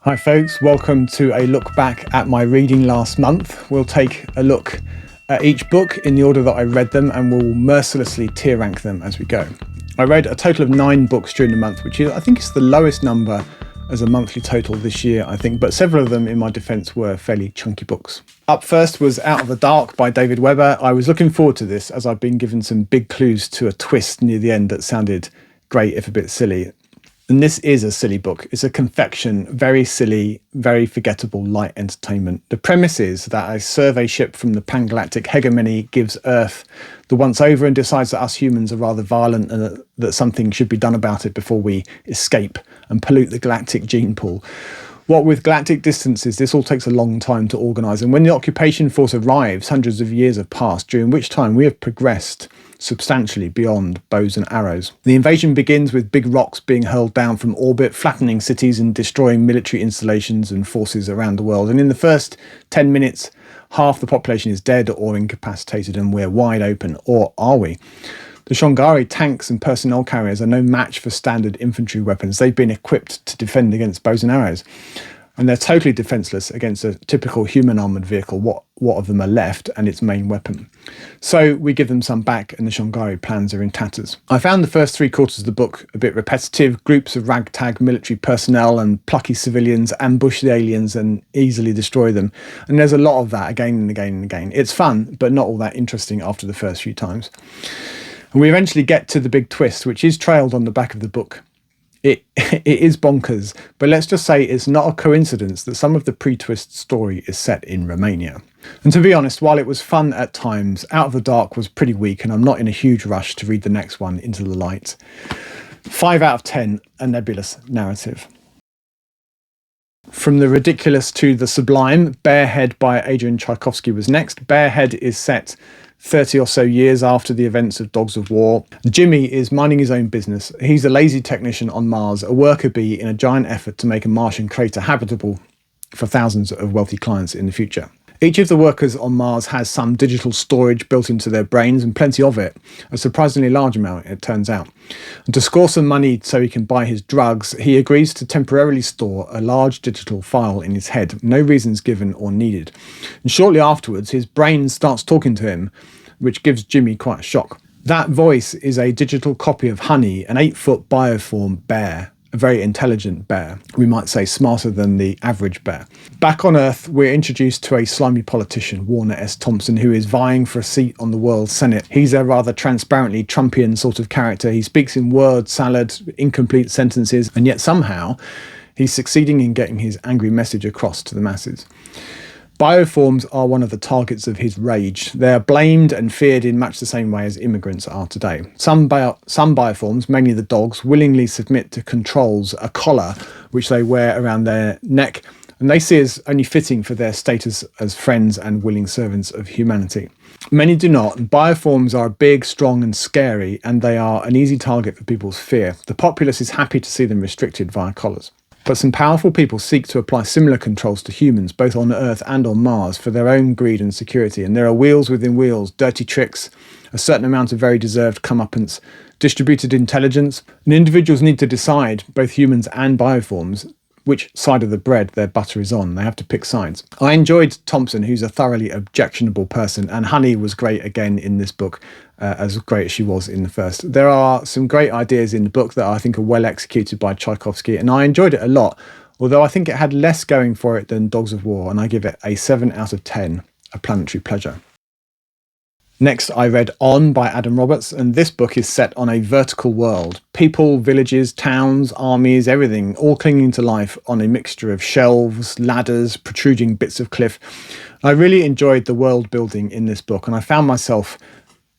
Hi folks, welcome to a look back at my reading last month. We'll take a look at each book in the order that I read them and we'll mercilessly tier rank them as we go. I read a total of 9 books during the month, which I think is the lowest number as a monthly total this year, I think, but several of them in my defence were fairly chunky books. Up first was Out of the Dark by David Webber. I was looking forward to this as I've been given some big clues to a twist near the end that sounded great if a bit silly. And this is a silly book. It's a confection, very silly, very forgettable light entertainment. The premise is that a survey ship from the Pangalactic hegemony gives Earth the once over and decides that us humans are rather violent and that something should be done about it before we escape and pollute the galactic gene pool. What with galactic distances, this all takes a long time to organise. And when the occupation force arrives, hundreds of years have passed, during which time we have progressed substantially beyond bows and arrows. The invasion begins with big rocks being hurled down from orbit, flattening cities and destroying military installations and forces around the world. And in the first 10 minutes, half the population is dead or incapacitated and we're wide open. Or are we? The Shongari tanks and personnel carriers are no match for standard infantry weapons. They've been equipped to defend against bows and arrows. And they're totally defenceless against a typical human armoured vehicle, what of them are left, and its main weapon. So we give them some back and the Shongari plans are in tatters. I found the first 3/4 of the book a bit repetitive. Groups of ragtag military personnel and plucky civilians ambush the aliens and easily destroy them. And there's a lot of that again and again and again. It's fun, but not all that interesting after the first few times. And we eventually get to the big twist, which is trailed on the back of the book. It is bonkers, but let's just say it's not a coincidence that some of the pre-twist story is set in Romania. And to be honest, while it was fun at times, Out of the Dark was pretty weak and I'm not in a huge rush to read the next one, Into the Light. 5 out of 10, a nebulous narrative. From the ridiculous to the sublime, Bearhead by Adrian Tchaikovsky was next. Bearhead is set 30 or so years after the events of Dogs of War. Jimmy is minding his own business. He's a lazy technician on Mars, a worker bee in a giant effort to make a Martian crater habitable for thousands of wealthy clients in the future. Each of the workers on Mars has some digital storage built into their brains, and plenty of it, a surprisingly large amount, it turns out. And to score some money so he can buy his drugs, he agrees to temporarily store a large digital file in his head, no reasons given or needed. And shortly afterwards, his brain starts talking to him, which gives Jimmy quite a shock. That voice is a digital copy of Honey, an 8-foot bioform bear. A very intelligent bear, we might say smarter than the average bear. Back on Earth, we're introduced to a slimy politician, Warner S. Thompson, who is vying for a seat on the World Senate. He's a rather transparently Trumpian sort of character. He speaks in word salad, incomplete sentences, and yet somehow he's succeeding in getting his angry message across to the masses. Bioforms are one of the targets of his rage. They are blamed and feared in much the same way as immigrants are today. Some bioforms, mainly the dogs, willingly submit to controls, a collar which they wear around their neck, and they see as only fitting for their status as friends and willing servants of humanity. Many do not. Bioforms are big, strong and scary, and they are an easy target for people's fear. The populace is happy to see them restricted via collars. But some powerful people seek to apply similar controls to humans, both on Earth and on Mars, for their own greed and security. And there are wheels within wheels, dirty tricks, a certain amount of very deserved comeuppance, distributed intelligence. And individuals need to decide, both humans and bioforms, which side of the bread their butter is on. They have to pick sides. I enjoyed Thompson, who's a thoroughly objectionable person, and Honey was great again in this book, as great as she was in the first. There are some great ideas in the book that I think are well executed by Tchaikovsky, and I enjoyed it a lot, although I think it had less going for it than Dogs of War, and I give it a 7 out of 10, a planetary pleasure. Next, I read On by Adam Roberts, and this book is set on a vertical world. People, villages, towns, armies, everything, all clinging to life on a mixture of shelves, ladders, protruding bits of cliff. I really enjoyed the world building in this book, and I found myself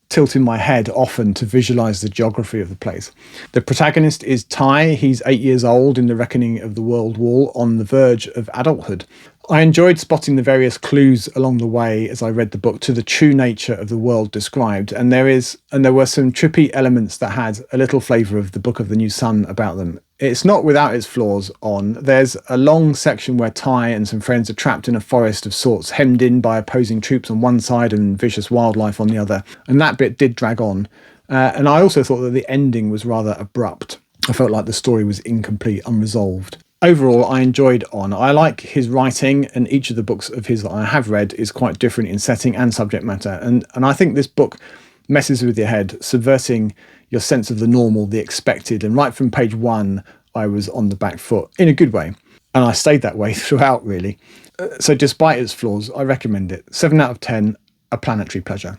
tilting my head often to visualise the geography of the place. The protagonist is Ty. He's 8 years old in the reckoning of the world wall, on the verge of adulthood. I enjoyed spotting the various clues along the way as I read the book to the true nature of the world described, and there were some trippy elements that had a little flavour of the Book of the New Sun about them. It's not without its flaws. There's a long section where Ty and some friends are trapped in a forest of sorts, hemmed in by opposing troops on one side and vicious wildlife on the other, and that bit did drag on. And I also thought that the ending was rather abrupt. I felt like the story was incomplete, unresolved. Overall, I enjoyed On. I like his writing, and each of the books of his that I have read is quite different in setting and subject matter. And I think this book messes with your head, subverting your sense of the normal, the expected. And right from page 1, I was on the back foot in a good way. And I stayed that way throughout, really. So despite its flaws, I recommend it. 7 out of 10, a planetary pleasure.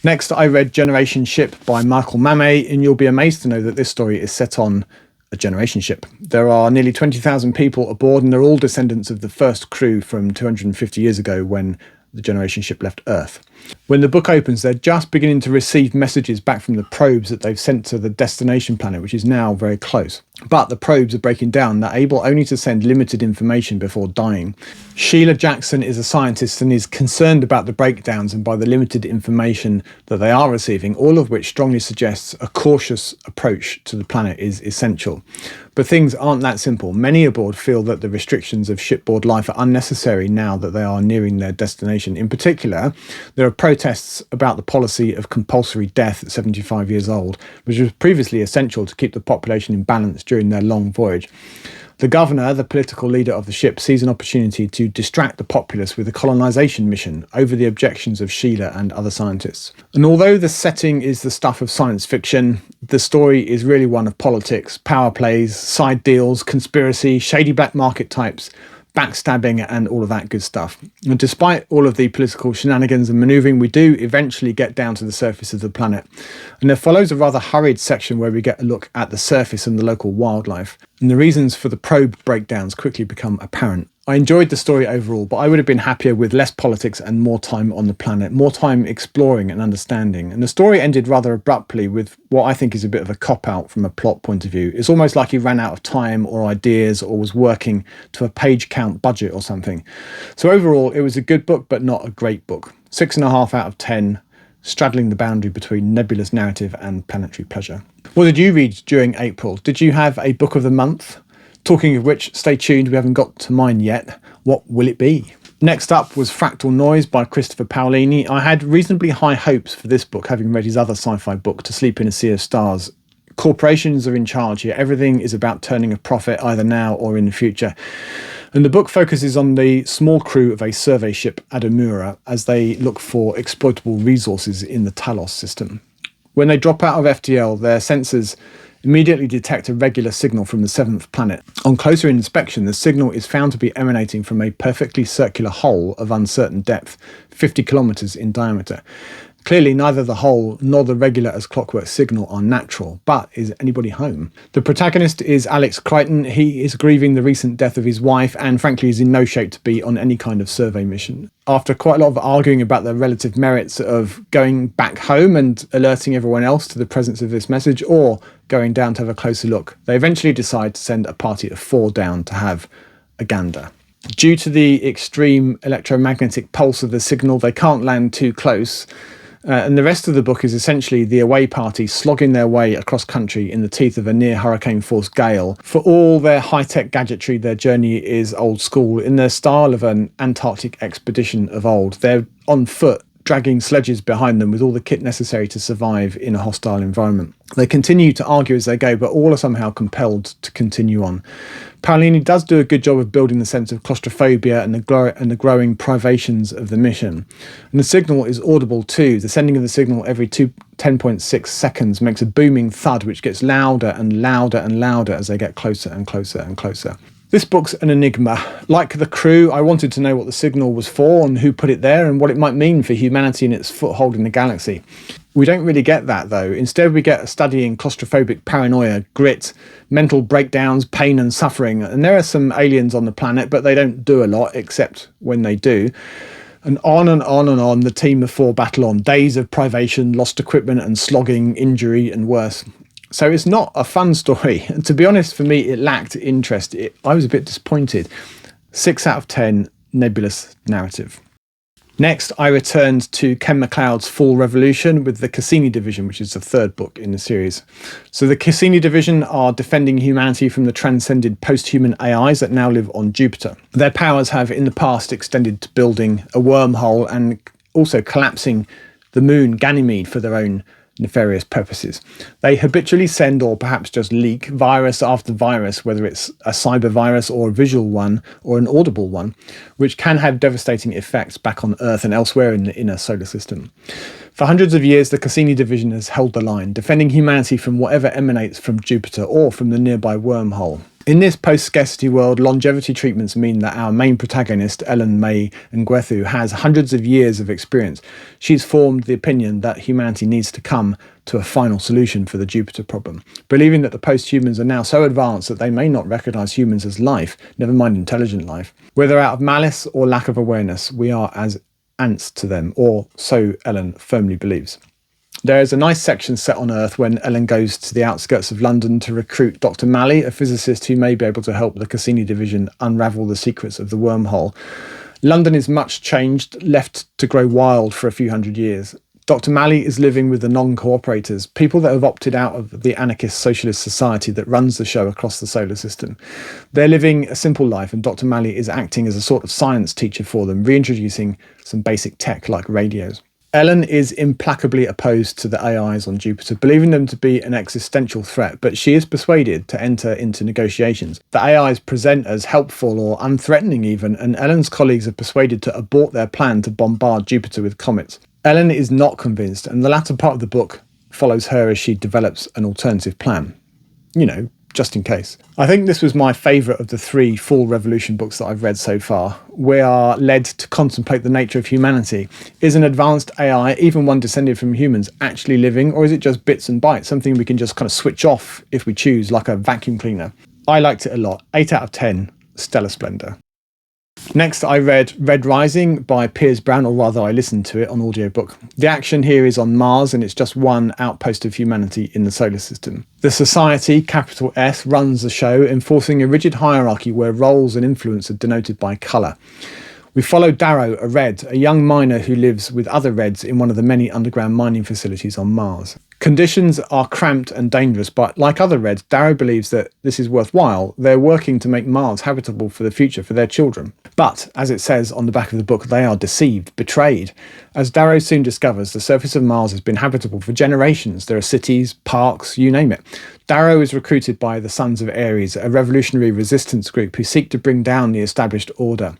Next, I read Generation Ship by Michael Mamet, and you'll be amazed to know that this story is set on a generation ship. There are nearly 20,000 people aboard, and they're all descendants of the first crew from 250 years ago when the generation ship left Earth. When the book opens, they're just beginning to receive messages back from the probes that they've sent to the destination planet, which is now very close. But the probes are breaking down. They're able only to send limited information before dying. Sheila Jackson is a scientist and is concerned about the breakdowns and by the limited information that they are receiving, all of which strongly suggests a cautious approach to the planet is essential. But things aren't that simple. Many aboard feel that the restrictions of shipboard life are unnecessary now that they are nearing their destination. In particular, there are protests about the policy of compulsory death at 75 years old, which was previously essential to keep the population in balance during their long voyage. The governor, the political leader of the ship, sees an opportunity to distract the populace with a colonisation mission over the objections of Sheila and other scientists. And although the setting is the stuff of science fiction, the story is really one of politics, power plays, side deals, conspiracy, shady black market types, backstabbing and all of that good stuff. And despite all of the political shenanigans and manoeuvring, we do eventually get down to the surface of the planet. And there follows a rather hurried section where we get a look at the surface and the local wildlife. And the reasons for the probe breakdowns quickly become apparent. I enjoyed the story overall, but I would have been happier with less politics and more time on the planet, more time exploring and understanding. And the story ended rather abruptly with what I think is a bit of a cop-out from a plot point of view. It's almost like he ran out of time or ideas or was working to a page count budget or something. So overall, it was a good book, but not a great book. 6.5 out of 10, straddling the boundary between nebulous narrative and planetary pleasure. What did you read during April? Did you have a book of the month? Talking of which, stay tuned, we haven't got to mine yet. What will it be? Next up was Fractal Noise by Christopher Paolini. I had reasonably high hopes for this book, having read his other sci-fi book, To Sleep in a Sea of Stars. Corporations are in charge here. Everything is about turning a profit either now or in the future. And the book focuses on the small crew of a survey ship, Adamura, as they look for exploitable resources in the Talos system. When they drop out of FTL, their sensors immediately detect a regular signal from the 7th planet. On closer inspection, the signal is found to be emanating from a perfectly circular hole of uncertain depth, 50 kilometers in diameter. Clearly, neither the hole nor the regular as clockwork signal are natural, but is anybody home? The protagonist is Alex Crichton. He is grieving the recent death of his wife and frankly is in no shape to be on any kind of survey mission. After quite a lot of arguing about the relative merits of going back home and alerting everyone else to the presence of this message or going down to have a closer look, they eventually decide to send a party of 4 down to have a gander. Due to the extreme electromagnetic pulse of the signal, they can't land too close. And the rest of the book is essentially the away party slogging their way across country in the teeth of a near hurricane force gale. For all their high-tech gadgetry, their journey is old school in their style of an Antarctic expedition of old. They're on foot, dragging sledges behind them with all the kit necessary to survive in a hostile environment. They continue to argue as they go, but all are somehow compelled to continue on. Paolini does do a good job of building the sense of claustrophobia and the growing privations of the mission. And the signal is audible too. The sending of the signal every 10.6 seconds makes a booming thud which gets louder and louder and louder as they get closer and closer and closer. This book's an enigma. Like the crew, I wanted to know what the signal was for and who put it there and what it might mean for humanity and its foothold in the galaxy. We don't really get that, though. Instead, we get a study in claustrophobic paranoia, grit, mental breakdowns, pain and suffering. And there are some aliens on the planet, but they don't do a lot, except when they do. And on and on and on, the team of 4 battle on. Days of privation, lost equipment and slogging, injury and worse. So it's not a fun story. And to be honest, for me, it lacked interest. I was a bit disappointed. 6 out of 10, nebulous narrative. Next, I returned to Ken MacLeod's Fall Revolution with the Cassini Division, which is the 3rd book in the series. So the Cassini Division are defending humanity from the transcended post-human AIs that now live on Jupiter. Their powers have in the past extended to building a wormhole and also collapsing the moon Ganymede for their own nefarious purposes. They habitually send, or perhaps just leak, virus after virus, whether it's a cyber virus or a visual one or an audible one, which can have devastating effects back on Earth and elsewhere in the inner solar system. For hundreds of years, the Cassini Division has held the line, defending humanity from whatever emanates from Jupiter or from the nearby wormhole. In this post-scarcity world, longevity treatments mean that our main protagonist, Ellen May Nguethu, has hundreds of years of experience. She's formed the opinion that humanity needs to come to a final solution for the Jupiter problem, believing that the post-humans are now so advanced that they may not recognise humans as life, never mind intelligent life. Whether out of malice or lack of awareness, we are as ants to them, or so Ellen firmly believes. There is a nice section set on Earth when Ellen goes to the outskirts of London to recruit Dr. Malley, a physicist who may be able to help the Cassini Division unravel the secrets of the wormhole. London is much changed, left to grow wild for a few hundred years. Dr. Malley is living with the non-cooperators, people that have opted out of the anarchist socialist society that runs the show across the solar system. They're living a simple life, and Dr. Malley is acting as a sort of science teacher for them, reintroducing some basic tech like radios. Ellen is implacably opposed to the AIs on Jupiter, believing them to be an existential threat, but she is persuaded to enter into negotiations. The AIs present as helpful or unthreatening even, and Ellen's colleagues are persuaded to abort their plan to bombard Jupiter with comets. Ellen is not convinced, and the latter part of the book follows her as she develops an alternative plan. Just in case. I think this was my favourite of the 3 full Revolution books that I've read so far. We are led to contemplate the nature of humanity. Is an advanced AI, even one descended from humans, actually living, or is it just bits and bytes, something we can just kind of switch off if we choose, like a vacuum cleaner? I liked it a lot. 8 out of 10. Stellar splendour. Next, I read Red Rising by Piers Brown, or rather I listened to it on audiobook. The action here is on Mars, and it's just one outpost of humanity in the solar system. The Society, capital S, runs the show, enforcing a rigid hierarchy where roles and influence are denoted by colour. We follow Darrow, a Red, a young miner who lives with other Reds in one of the many underground mining facilities on Mars. Conditions are cramped and dangerous, but like other Reds, Darrow believes that this is worthwhile. They're working to make Mars habitable for the future for their children. But, as it says on the back of the book, they are deceived, betrayed. As Darrow soon discovers, the surface of Mars has been habitable for generations. There are cities, parks, you name it. Darrow is recruited by the Sons of Ares, a revolutionary resistance group who seek to bring down the established order.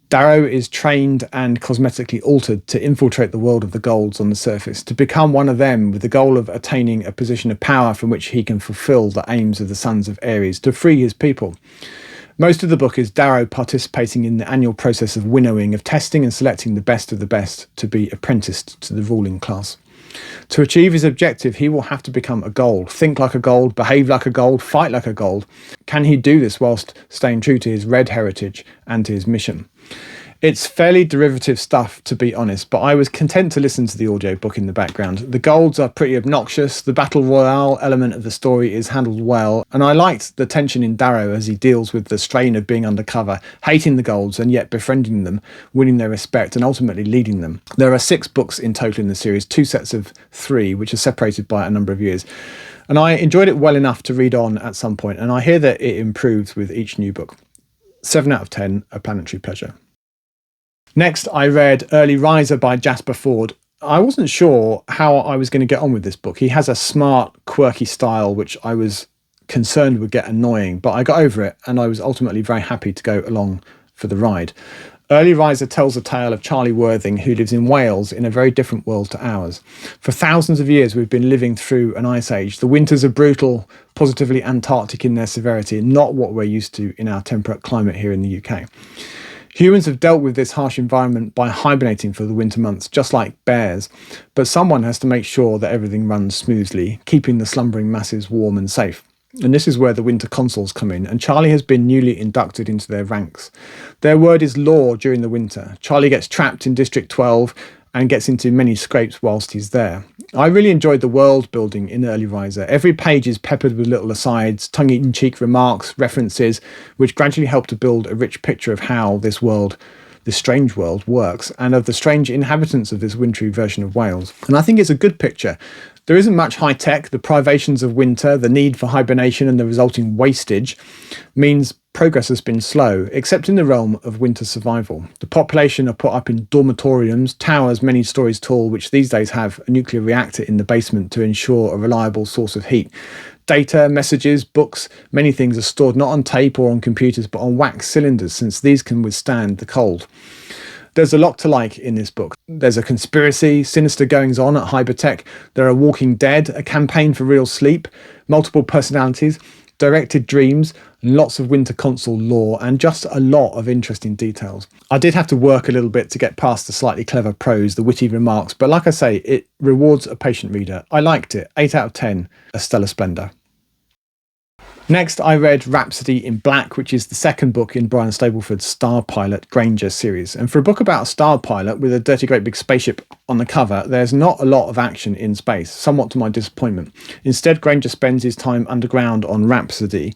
Darrow is trained and cosmetically altered to infiltrate the world of the Golds on the surface, to become one of them with the goal of attaining a position of power from which he can fulfill the aims of the Sons of Ares, to free his people. Most of the book is Darrow participating in the annual process of winnowing, of testing and selecting the best of the best to be apprenticed to the ruling class. To achieve his objective, he will have to become a Gold, think like a Gold, behave like a Gold, fight like a Gold. Can he do this whilst staying true to his Red heritage and to his mission? It's fairly derivative stuff, to be honest, but I was content to listen to the audiobook in the background. The Golds are pretty obnoxious, the battle royale element of the story is handled well, and I liked the tension in Darrow as he deals with the strain of being undercover, hating the Golds and yet befriending them, winning their respect and ultimately leading them. There are 6 books in total in the series, 2 sets of 3, which are separated by a number of years. And I enjoyed it well enough to read on at some point, and I hear that it improves with each new book. 7 out of 10, a planetary pleasure. Next, I read Early Riser by Jasper Fforde. I wasn't sure how I was going to get on with this book. He has a smart, quirky style, which I was concerned would get annoying, but I got over it, and I was ultimately very happy to go along for the ride. Early Riser tells a tale of Charlie Worthing, who lives in Wales in a very different world to ours. For thousands of years, we've been living through an ice age. The winters are brutal, positively Antarctic in their severity, not what we're used to in our temperate climate here in the UK. Humans have dealt with this harsh environment by hibernating for the winter months, just like bears. But someone has to make sure that everything runs smoothly, keeping the slumbering masses warm and safe. And this is where the winter consuls come in, and Charlie has been newly inducted into their ranks. Their word is law during the winter. Charlie gets trapped in District 12 and gets into many scrapes whilst he's there. I really enjoyed the world building in Early Riser. Every page is peppered with little asides, tongue-in-cheek remarks, references, which gradually help to build a rich picture of how this world, this strange world, works, and of the strange inhabitants of this wintry version of Wales. And I think it's a good picture. There isn't much high-tech. The privations of winter, the need for hibernation and the resulting wastage means progress has been slow, except in the realm of winter survival. The population are put up in dormitoriums, towers many stories tall, which these days have a nuclear reactor in the basement to ensure a reliable source of heat. Data, messages, books, many things are stored not on tape or on computers, but on wax cylinders, since these can withstand the cold. There's a lot to like in this book. There's a conspiracy, sinister goings-on at Hypertech, there are Walking Dead, a campaign for real sleep, multiple personalities, directed dreams, and lots of winter console lore, and just a lot of interesting details. I did have to work a little bit to get past the slightly clever prose, the witty remarks, but like I say, it rewards a patient reader. I liked it. 8 out of 10, a stellar splendour. Next, I read Rhapsody in Black, which is the second book in Brian Stableford's Star Pilot Granger series. And for a book about a star pilot with a dirty great big spaceship on the cover, there's not a lot of action in space, somewhat to my disappointment. Instead, Granger spends his time underground on Rhapsody.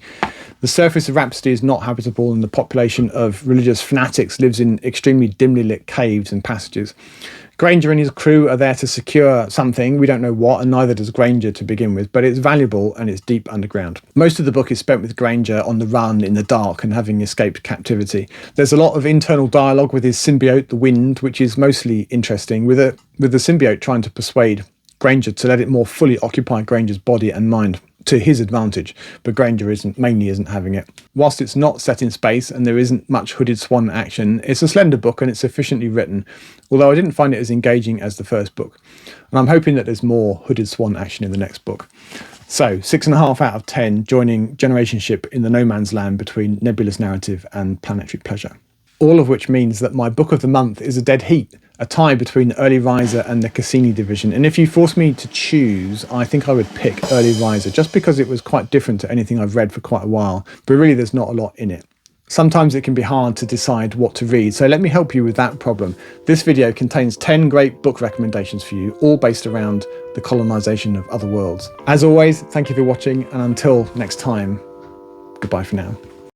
The surface of Rhapsody is not habitable, and the population of religious fanatics lives in extremely dimly lit caves and passages. Granger and his crew are there to secure something, we don't know what, and neither does Granger to begin with, but it's valuable and it's deep underground. Most of the book is spent with Granger on the run in the dark and having escaped captivity. There's a lot of internal dialogue with his symbiote, the Wind, which is mostly interesting, with the symbiote trying to persuade Granger to let it more fully occupy Granger's body and mind to his advantage, but Granger isn't having it. Whilst it's not set in space and there isn't much Hooded Swan action, it's a slender book and it's sufficiently written, although I didn't find it as engaging as the first book. And I'm hoping that there's more Hooded Swan action in the next book. So 6.5 out of 10, joining Generation Ship in the no man's land between nebulous narrative and planetary pleasure. All of which means that my book of the month is a dead heat, a tie between Early Riser and the Cassini Division. And if you force me to choose, I think I would pick Early Riser, just because it was quite different to anything I've read for quite a while, but really there's not a lot in it. Sometimes it can be hard to decide what to read, so let me help you with that problem. This video contains 10 great book recommendations for you, all based around the colonisation of other worlds. As always, thank you for watching, and until next time, goodbye for now.